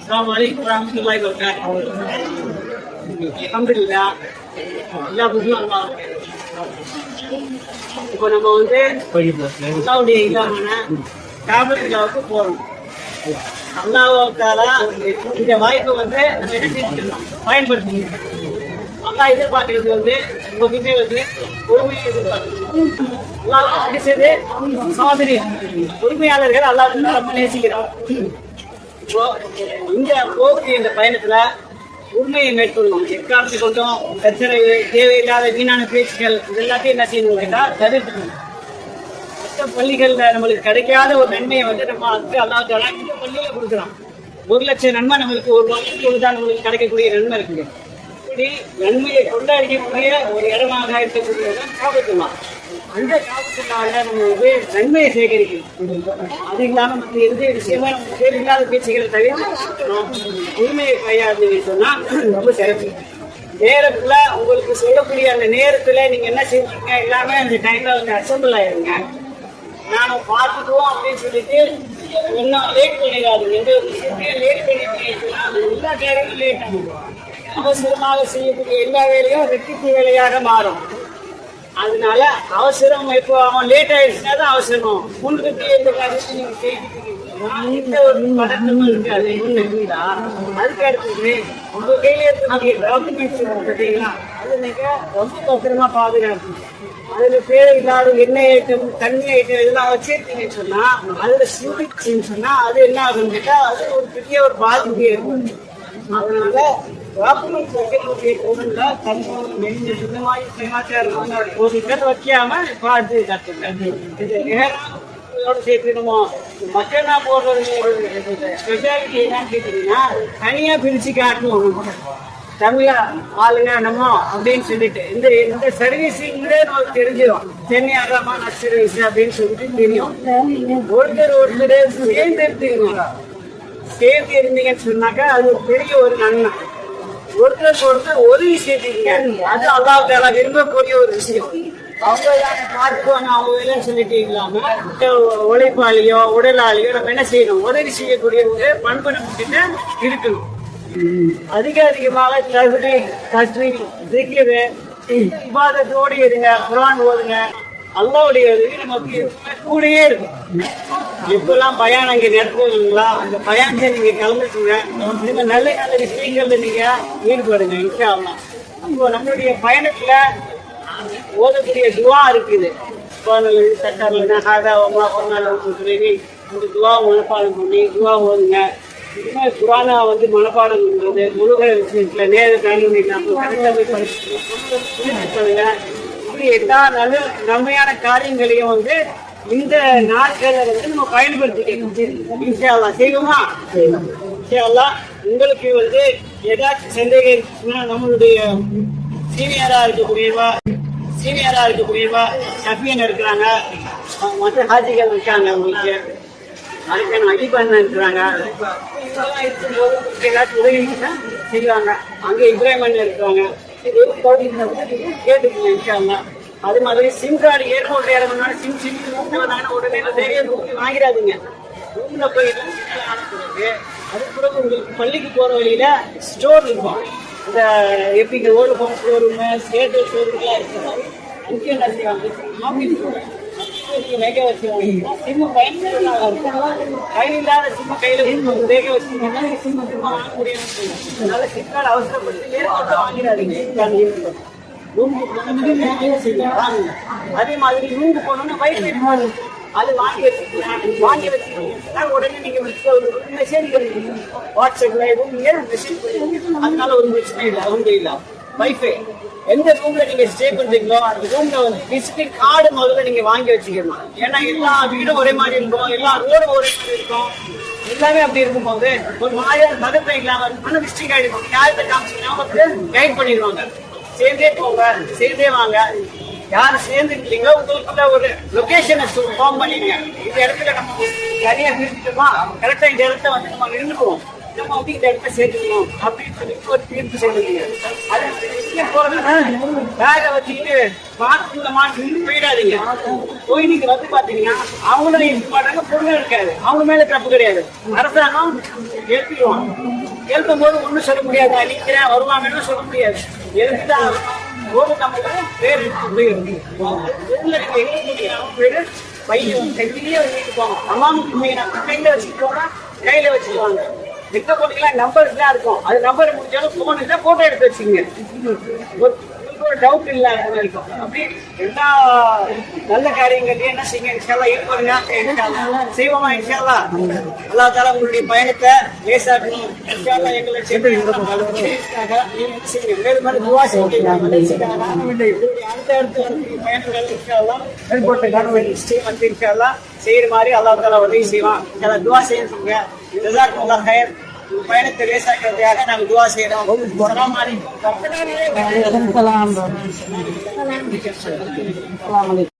Assalamualaikum warahmatullahi wabarakatuh. Alhamdulillah. எல்லா புதுசும் நல்லா இப்போ நம்ம வந்து அல்லாவுடைய இல்லாம காபத்துல்லாவுக்கு போறோம். அல்லாவுக்கால இந்த வாய்ப்பை வந்து பயன்படுத்திக்கணும். அல்லா எதிர்பார்க்கிறது வந்து உங்ககிட்ட வந்து பொறுமையை எதிர்பார்க்கிறது சோதரி பொறுமையாளர்கள் அல்லாஹ் ரொம்ப நேசிக்கிறோம். இந்த போக்கு இந்த பயணத்துல உண்மையை மேற்கொள்ளணும். எக்காலத்தை கொண்டும் பிரச்சனை தேவையில்லாத வீணான பேச்சுக்கள் இது எல்லாத்தையும் என்ன செய்யணும் கேட்டா தவிர்த்துக்கணும். மற்ற பள்ளிகள்ல நம்மளுக்கு கிடைக்காத ஒரு நன்மையை வந்து நம்ம அல்லாஹ் இந்த பள்ளியில கொடுக்குறோம். 1,00,000 நன்மை நம்மளுக்கு ஒரு வருஷத்துக்கு தான் நம்மளுக்கு கிடைக்கக்கூடிய நன்மை இருக்குங்க. இப்படி நன்மையை கொண்டாடிக்கக்கூடிய ஒரு இடமாக இருக்கக்கூடியதான் காபத்துல்லா. அந்த காபத்துல்லால நம்ம வந்து நன்மையை சேகரிக்கணும். அது இல்லாம மற்ற எந்த விஷயமா நம்ம தேவையில்லாத பேச்சுகளை தவிர உரிமையை கையாளுன்னு சொன்னா ரொம்ப சிறப்பு. நேரத்துல உங்களுக்கு சொல்லக்கூடிய அந்த நேரத்துல நீங்க என்ன செய்வீங்க எல்லாமே அந்த டைம்ல வந்து அசம்பிள் ஆயிருங்க. நானும் பார்த்துக்குவோம் அப்படின்னு சொல்லிட்டு இன்னும் லேட் பண்ணிடாதீங்க. எந்த ஒரு விஷயத்தையும் லேட் பண்ணிட்டீங்கன்னா எல்லா நேரமும் லேட் ஆகும். அவசரமாக செய்யக்கூடிய எல்லா வேலையும் ரெட்டிப்பு வேலையாக மாறும். அதனால அவசரம் இப்போ அவன் லேட் ஆயிடுச்சுன்னா தான் அவசரம். முன்கூட்டி எந்த காரியத்தை நீங்க செய்துட்டு ஒரு பதட்டமும் இருக்காது. ஒண்ணு இருந்தா அதுக்கு அடுத்தது உங்க கையில இருக்கக்கூடிய டாக்குமெண்ட்ஸ் பார்த்தீங்களா அது நீங்க ரொம்ப பத்திரமா பாதுகாக்கணும். அதுல பேர் இல்லாத எண்ணெய் ஐட்டம் தண்ணி ஐட்டம் இதெல்லாம் வச்சிருக்கீங்கன்னு சொன்னா அதுல சிந்திச்சுன்னு சொன்னா அது என்ன ஆகுன்னு கேட்டா அது ஒரு பெரிய ஒரு பாதிப்பு இருக்கும். அதனால டாக்குமெண்ட்ஸ் வைக்கக்கூடிய பொருள்ல தண்ணி சுத்தமாக சமாச்சாரம் ஒரு பேர் வைக்காம பார்த்து கற்றுக்க சேர்த்துக்கணுமோ. மக்கள்னா போடுறது ஒரு ஸ்பெஷாலிட்டி என்னன்னு கேட்டீங்கன்னா தனியா பிரிச்சு காட்டணும். தமிழா ஆளுங்க நம்ம அப்படின்னு சொல்லிட்டு இந்த இந்த சர்வீஸிங்லே நமக்கு தெரிஞ்சிடும். சென்னை அறமான சர்வீஸ் அப்படின்னு சொல்லிட்டு தெரியும். ஒருத்தர் சேர்ந்து இருந்தீங்கன்னு சொன்னாக்கா அது ஒரு பெரிய ஒரு நன்மை. ஒருத்தர் உதவி செய்தீங்க அது அல்லாஹ்வுத்தாலா விரும்பக்கூடிய ஒரு விஷயம். அவங்க பார்த்துக்கோங்க அவங்க சொல்லிட்டு இல்லாம உழைப்பாளியோ உடலாளியோ நம்ம என்ன செய்யணும் உதவி செய்யக்கூடிய ஒரு பண்பு நம்ம கிட்ட இருக்கணும். அதிகமாக விவாதத்தோடு இருங்க. குர்ஆன் ஓதுங்க. அல்லாஹ்வுடைய உதவி நமக்கு கூடயே இருக்கும். இப்பெல்லாம் பயான் அங்கே நடத்துவீங்களா அந்த பயான்ல நீங்க கலந்துக்குங்க. இந்த நல்ல நல்ல விஷயங்கள்ல நீங்க ஈடுபடுங்க. இன்ஷா அல்லாஹ். இப்போ நம்மளுடைய பயணத்துல ஓதக்கூடிய துவா இருக்குது. துவா மனப்பாடம் பண்ணி துவா ஓதுங்க. குர்ஆனை வந்து மனப்பாடம் பண்றது முழுக விஷயத்துல நேர பண்ணுங்க. இப்படி எல்லா நல்ல நன்மையான காரியங்களையும் வந்து இந்த நாட்கள்ல வந்து நம்ம பயன்படுத்திக்கணும். இன்ஷா அல்லாஹ் செய்வோமா? இன்ஷா அல்லாஹ். உங்களுக்கு வந்து ஏதாச்சும் சந்தேகம் இருக்குன்னா நம்மளுடைய சீனியரா இருக்கக்கூடியவா சஃபியன் இருக்கிறாங்க. மற்ற ஹாஜிகள் இருக்காங்க. உங்களுக்கு அதுக்கான அடிப்பண்ண இருக்கிறாங்க. இருக்கும்போது எல்லாத்தையும் உதவி செய்வாங்க. அங்கே இப்ராஹிம் இருக்கிறாங்க. கேட்டுக்கோங்க இன்ஷா அல்லாஹ். அது மாதிரி சிம் கார்டு ஏர்போர்ட் இறங்கினாலும் சிம் உடனே வாங்கிடாதீங்க. ரூம்ல போயிட்டு அதுக்கு பிறகு உங்களுக்கு பள்ளிக்கு போற வழியில ஸ்டோர் இருக்கும். இந்த எப்படிங்க ஓடுபோம் ஷோரூமு ஸ்டேட் ஷோரூம்லாம் இருக்குது. அங்கே என்ன செய்வாங்க வேக வச்சுவாங்க. சிம்மு கையில்லாத சிம்ம கையில வேக வச்சுங்கன்னா சிம்ம வாங்க முடியாது. அதனால சிக்கால் அவசரப்பட்டு வாங்கிடாதீங்க. அதே மாதிரி ரூமுக்கு போனோம்னா வைஃபை அது வாங்கி வச்சுக்கோங்க. உடனே நீங்க மெசேஜ் பண்ணுவீங்க வாட்ஸ்அப்ல மெசேஜ் பண்ணுவீங்க. அதனால ஒரு பிரச்சனை இல்லை. ஒன்றும் இல்லை. வைஃபை எந்த ரூம்ல நீங்க ஸ்டே பண்றீங்களோ அந்த ரூம்ல வந்து விசிட்டிங் கார்டு முதல்ல நீங்க வாங்கி வச்சுக்கணும். ஏன்னா எல்லா வீடும் ஒரே மாதிரி இருக்கும். எல்லா ரோடும் ஒரே மாதிரி இருக்கும். எல்லாமே அப்படி இருக்கும் போது ஒரு மதத்தை இல்லாம இருக்கும். விசிட்டிங் கார்டு யார்கிட்ட காமிச்சீங்கன்னா கைட் பண்ணிடுவாங்க. சேர்ந்தே போங்க சேர்ந்தே வாங்க. யார் சேர்ந்து இருக்கீங்களோ உங்களுக்குள்ள ஒரு லொகேஷனை ஃபார்ம் பண்ணிடுங்க. இந்த இடத்துல நம்ம தனியாக பிரிச்சுட்டோமா, கரெக்டாக இந்த இடத்த வந்து நம்ம நின்றுக்குவோம், நம்ம வந்து இந்த இடத்த சேர்த்துக்கணும் அப்படின்னு சொல்லி ஒரு தீர்ப்பு செய்வீங்க. அது பேகை வச்சுக்கிட்டு மாட்டுக்குள்ள மாட்டு போயிடாதீங்க. போய் நீங்க வந்து பாத்தீங்கன்னா அவங்களும் இருக்க மாட்டாங்க, பொருளும் இருக்காது, அவங்க மேல தப்பு கிடையாது. அரசாங்கம் எழுப்பிடுவான். எழுப்பும் போது ஒண்ணும் சொல்ல முடியாது, அழிக்கிறேன் வருவாங்கன்னு சொல்ல முடியாது. எழுப்பிதான் போது நம்மளுக்கு பேர் பேரு பையன் கையிலேயே வச்சுட்டு போங்க. அம்மாவுக்கு கையில வச்சுக்கிட்டோம்னா கையில வச்சுக்குவாங்க. எங்க போனீங்களா நம்பர் தான் இருக்கும், அது நம்பர் முடிஞ்சாலும் போன் இருந்தா போட்டோ எடுத்து வச்சுங்க. ஒரு டவுட் இல்ல இருக்கும். அப்படி எல்லா நல்ல காரியங்களையும் என்ன செய்யுங்க, இன்ஷால்லா ஈடுபடுங்க. செய்வோமா இன்ஷால்லா. அல்லாஹ் தஆலா உங்களுடைய பயணத்தை லேசாக்கணும். இன்ஷால்லா எங்களை சேர்த்து மேலும் மேலும் துஆ செய்யுங்க. அடுத்த பயணங்கள் இன்ஷால்லா வந்து இன்ஷால்லா செய்யற மாதிரி அல்லாஹ் தஆலா உதவி செய்வான். துஆ செய்யுங்க. ஜஸாக்கல்லாஹ் ஹைர். பயணத்தை லேசாக்கிறதுக்காக நாங்கள் துஆ செய்யறோம். அஸ்ஸலாமு அலைக்கும்.